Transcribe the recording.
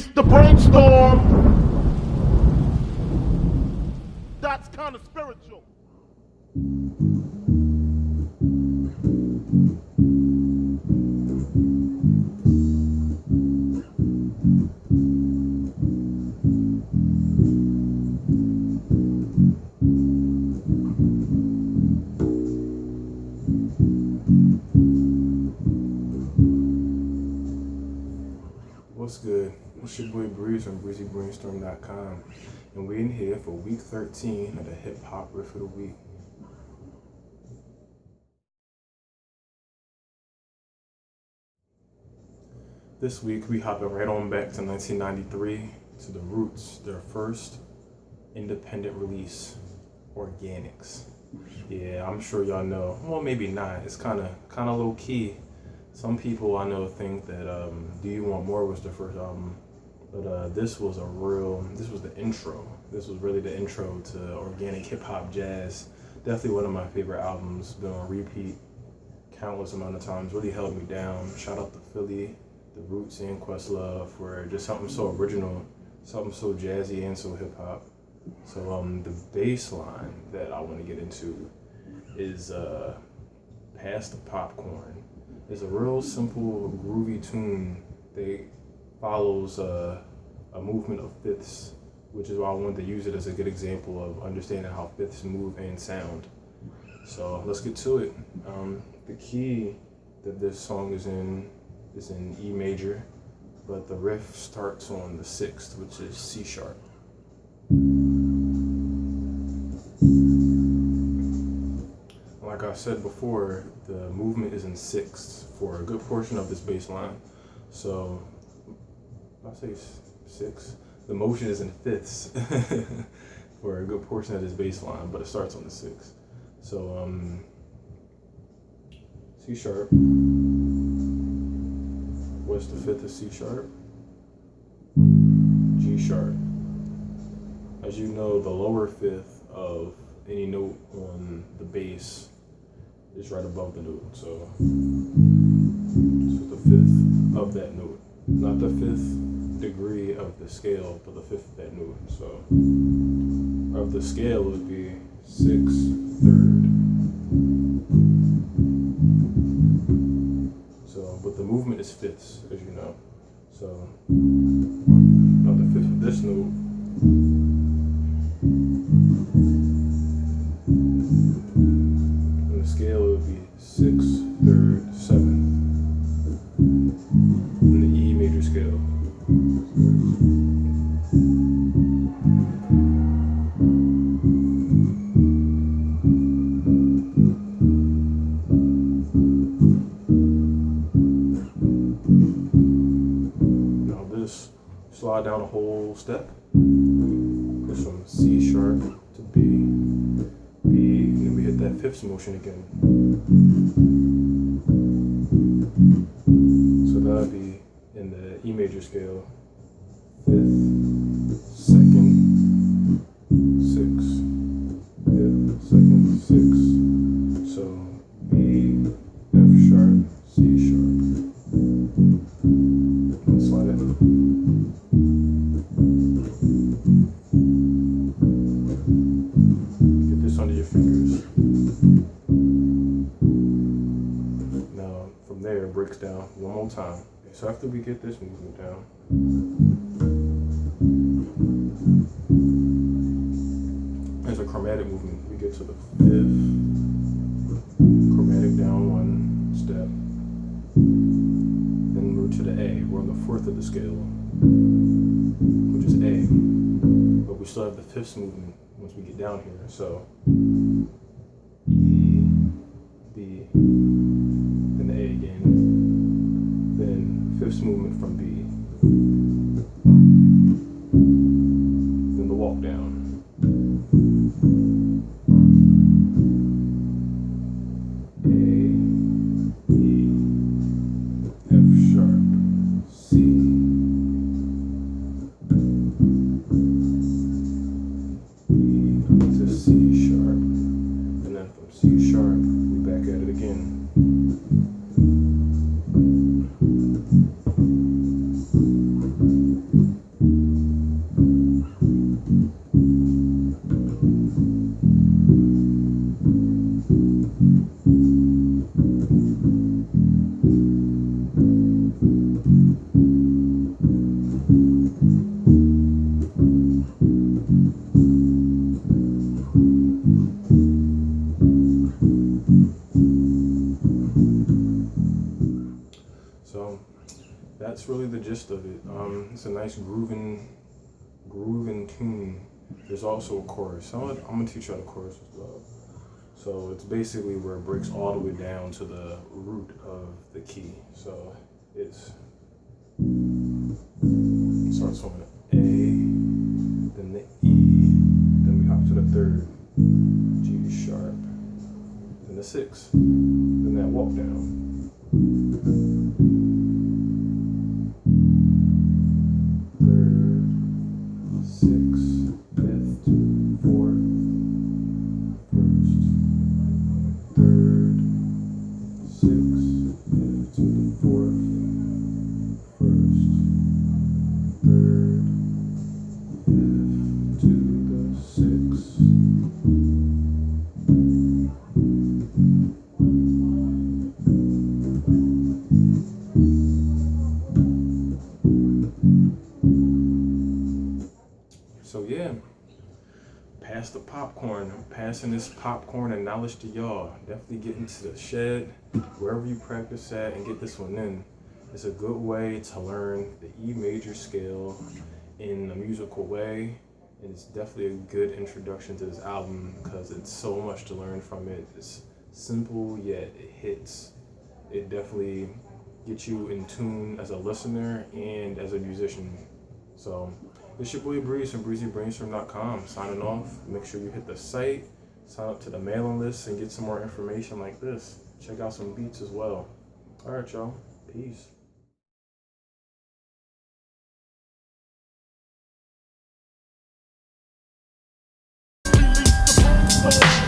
release the Brainstorm. That's kind of spiritual. What's good? It's your boy Breezy from BreezyBrainstorm.com, and we're in here for week 13 of the hip hop riff of the week. This week we hopping right on back to 1993 to the Roots, their first independent release, Organics. Yeah, I'm sure y'all know. Well, maybe not. It's kind of low key. Some people I know think that Do You Want More was the first album, but this was the intro. This was really the intro to organic hip hop jazz. Definitely one of my favorite albums. Been on repeat countless amount of times. Really held me down. Shout out to Philly, the Roots, and Questlove for just something so original, something so jazzy and so hip hop. So the bass line that I want to get into is Pass the Popcorn. It's a real simple, groovy tune that follows a movement of fifths, which is why I wanted to use it as a good example of understanding how fifths move and sound. So let's get to it. The key that this song is in E major, but the riff starts on the 6th, which is C sharp. Like I said before, the movement is in 6ths for a good portion of this bass line. So, I say 6. The motion is in 5ths for a good portion of this bass line, but it starts on the 6th. So, C sharp. What's the 5th of C sharp? G sharp. As you know, the lower 5th of any note on the bass is right above the note, so the 5th of that note, not the 5th degree of the scale, but the 5th of that note. So of the scale would be 6th, 3rd. So, but the movement is 5ths, as you know. So now the 5th of this note. The scale would be 6th, 3rd, 7th in the E major scale. Now this, slide down a whole step, goes from C sharp to B, and then we hit that 5th motion again. So that would be in the E major scale, 5th, 2nd, 6th, 5th, 2nd, 6th. So B, F sharp, C sharp. Let's slide it. Get this under your fingers. Now from there it breaks down one more time. Okay, so after we get this movement down, there's a chromatic movement. We get to the 5th, chromatic down one step, then we're to the A. We're on the 4th of the scale, which is A, but we still have the 5th movement once we get down here. So E, B, then the A again, then 5th movement from B, then the walk down. A, B, F sharp, C, B to C sharp, and then from C sharp we back at it again. It's a nice grooving tune. There's also a chorus. I'm gonna teach you how the chorus as well. So it's basically where it breaks all the way down to the root of the key. So it starts from an A, then the E, then we hop to the third, G sharp, then the sixth, then that walk down. Third, sixth, fifth, fourth, first, third, sixth, fifth to the fourth, first, third, fifth to the sixth. So yeah, pass the popcorn. I'm passing this popcorn and knowledge to y'all. Definitely get into the shed, wherever you practice at, and get this one in. It's a good way to learn the E major scale in a musical way. And it's definitely a good introduction to this album because it's so much to learn from it. It's simple, yet it hits. It definitely gets you in tune as a listener and as a musician. So it's your boy Breeze from BreezyBrainstorm.com signing off. Make sure you hit the site, sign up to the mailing list, and get some more information like this. Check out some beats as well. All right, y'all. Peace. Release the brainstorm.